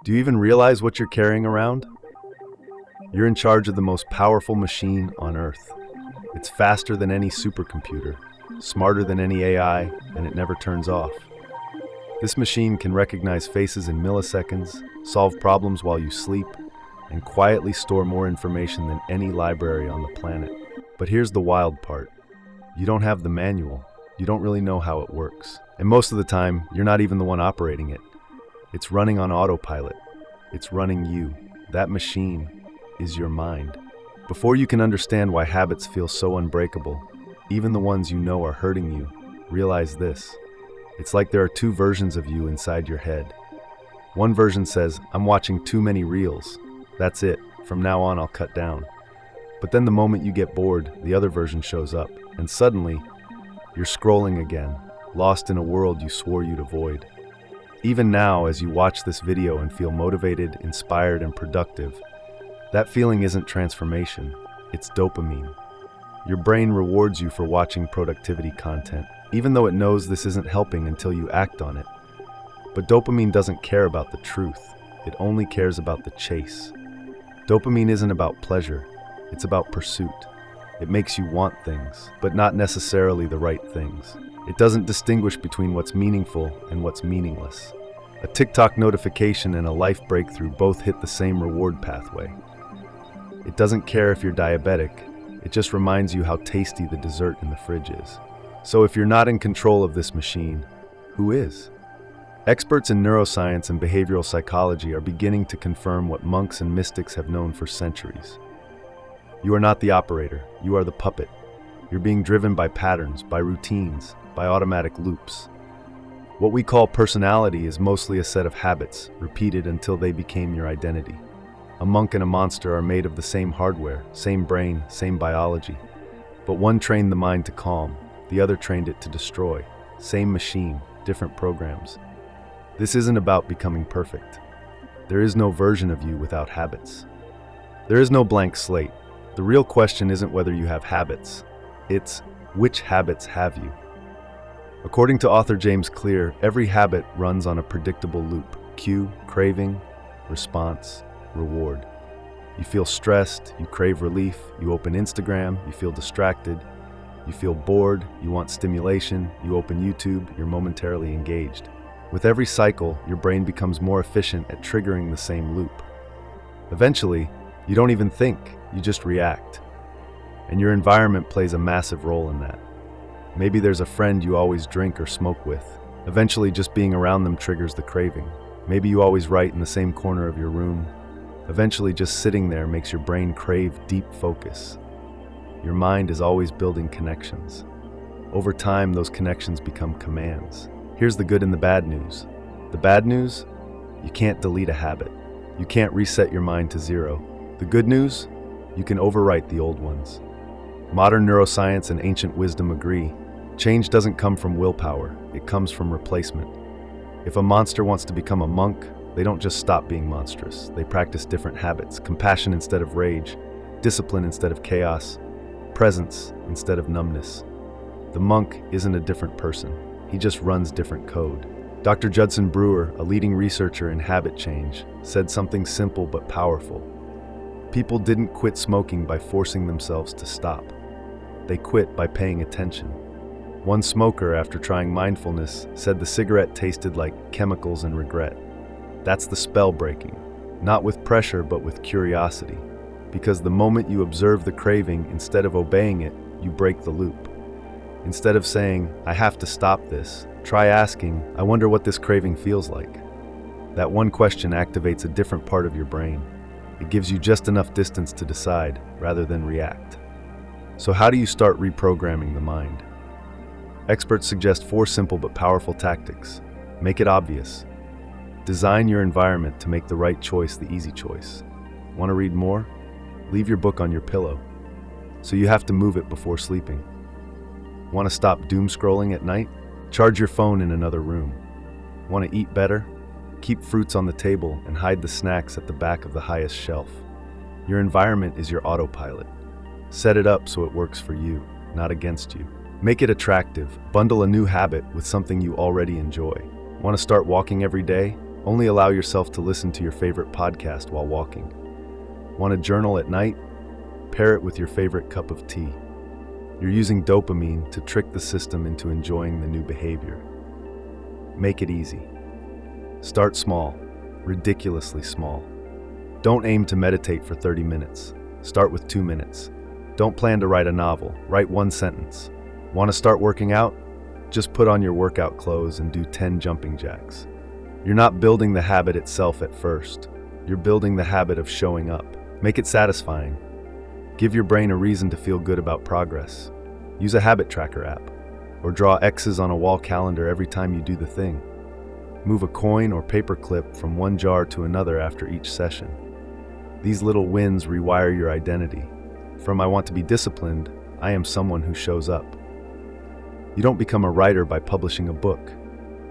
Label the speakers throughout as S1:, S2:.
S1: Do you even realize what you're carrying around? You're in charge of the most powerful machine on Earth. It's faster than any supercomputer, smarter than any AI, and it never turns off. This machine can recognize faces in milliseconds, solve problems while you sleep, and quietly store more information than any library on the planet. But here's the wild part. You don't have the manual. You don't really know how it works. And most of the time, you're not even the one operating it. It's running on autopilot. It's running you. That machine is your mind. Before you can understand why habits feel so unbreakable, even the ones you know are hurting you, realize this. It's like there are two versions of you inside your head. One version says, I'm watching too many reels. That's it. From now on, I'll cut down. But then the moment you get bored, the other version shows up, and suddenly, you're scrolling again, lost in a world you swore you'd avoid. Even now, as you watch this video and feel motivated, inspired, and productive, that feeling isn't transformation, it's dopamine. Your brain rewards you for watching productivity content, even though it knows this isn't helping until you act on it. But dopamine doesn't care about the truth, it only cares about the chase. Dopamine isn't about pleasure, it's about pursuit. It makes you want things, but not necessarily the right things. It doesn't distinguish between what's meaningful and what's meaningless. A TikTok notification and a life breakthrough both hit the same reward pathway. It doesn't care if you're diabetic, it just reminds you how tasty the dessert in the fridge is. So if you're not in control of this machine, who is? Experts in neuroscience and behavioral psychology are beginning to confirm what monks and mystics have known for centuries. You are not the operator, you are the puppet. You're being driven by patterns, by routines, by automatic loops. What we call personality is mostly a set of habits, repeated until they became your identity. A monk and a monster are made of the same hardware, same brain, same biology. But one trained the mind to calm, the other trained it to destroy. Same machine, different programs. This isn't about becoming perfect. There is no version of you without habits. There is no blank slate. The real question isn't whether you have habits. It's which habits have you. According to author James Clear, every habit runs on a predictable loop. Cue, craving, response, reward. You feel stressed, you crave relief, you open Instagram, you feel distracted, you feel bored, you want stimulation, you open YouTube, you're momentarily engaged. With every cycle, your brain becomes more efficient at triggering the same loop. Eventually, you don't even think, you just react. And your environment plays a massive role in that. Maybe there's a friend you always drink or smoke with. Eventually, just being around them triggers the craving. Maybe you always write in the same corner of your room. Eventually, just sitting there makes your brain crave deep focus. Your mind is always building connections. Over time, those connections become commands. Here's the good and the bad news. The bad news? You can't delete a habit. You can't reset your mind to zero. The good news? You can overwrite the old ones. Modern neuroscience and ancient wisdom agree. Change doesn't come from willpower, it comes from replacement. If a monster wants to become a monk, they don't just stop being monstrous. They practice different habits, compassion instead of rage, discipline instead of chaos, presence instead of numbness. The monk isn't a different person, he just runs different code. Dr. Judson Brewer, a leading researcher in habit change, said something simple but powerful. People didn't quit smoking by forcing themselves to stop. They quit by paying attention. One smoker, after trying mindfulness, said the cigarette tasted like chemicals and regret. That's the spell breaking, not with pressure but with curiosity. Because the moment you observe the craving instead of obeying it, you break the loop. Instead of saying, I have to stop this, try asking, I wonder what this craving feels like. That one question activates a different part of your brain. It gives you just enough distance to decide, rather than react. So how do you start reprogramming the mind? Experts suggest 4 simple but powerful tactics. Make it obvious. Design your environment to make the right choice the easy choice. Want to read more? Leave your book on your pillow, so you have to move it before sleeping. Want to stop doom scrolling at night? Charge your phone in another room. Want to eat better? Keep fruits on the table and hide the snacks at the back of the highest shelf. Your environment is your autopilot. Set it up so it works for you, not against you. Make it attractive. Bundle a new habit with something you already enjoy. Want to start walking every day? Only allow yourself to listen to your favorite podcast while walking. Want to journal at night? Pair it with your favorite cup of tea. You're using dopamine to trick the system into enjoying the new behavior. Make it easy. Start small, ridiculously small. Don't aim to meditate for 30 minutes. Start with 2 minutes. Don't plan to write a novel. Write 1 sentence. Want to start working out? Just put on your workout clothes and do 10 jumping jacks. You're not building the habit itself at first. You're building the habit of showing up. Make it satisfying. Give your brain a reason to feel good about progress. Use a habit tracker app, or draw X's on a wall calendar every time you do the thing. Move a coin or paper clip from one jar to another after each session. These little wins rewire your identity. From I want to be disciplined, I am someone who shows up. You don't become a writer by publishing a book.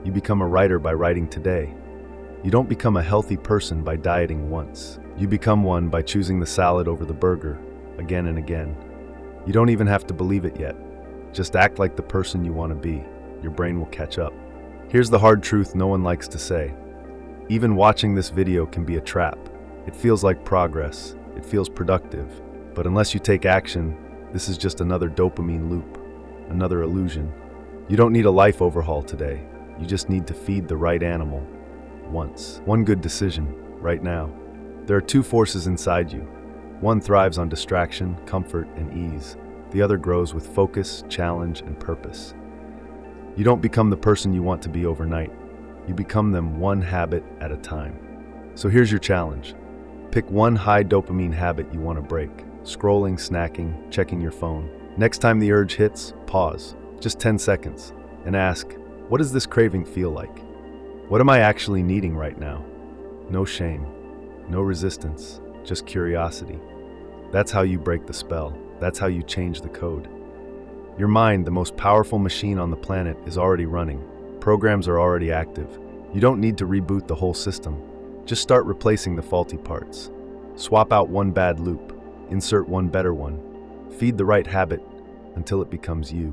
S1: You become a writer by writing today. You don't become a healthy person by dieting once. You become one by choosing the salad over the burger, again and again. You don't even have to believe it yet. Just act like the person you want to be. Your brain will catch up. Here's the hard truth no one likes to say. Even watching this video can be a trap. It feels like progress. It feels productive. But unless you take action, this is just another dopamine loop, another illusion. You don't need a life overhaul today. You just need to feed the right animal once. One good decision, right now. There are 2 forces inside you. One thrives on distraction, comfort, and ease. The other grows with focus, challenge, and purpose. You don't become the person you want to be overnight. You become them one habit at a time. So here's your challenge. Pick one high dopamine habit you want to break. Scrolling, snacking, checking your phone. Next time the urge hits, pause, just 10 seconds, and ask, what does this craving feel like? What am I actually needing right now? No shame, no resistance, just curiosity. That's how you break the spell. That's how you change the code. Your mind, the most powerful machine on the planet, is already running. Programs are already active. You don't need to reboot the whole system. Just start replacing the faulty parts. Swap out one bad loop. Insert one better one. Feed the right habit until it becomes you.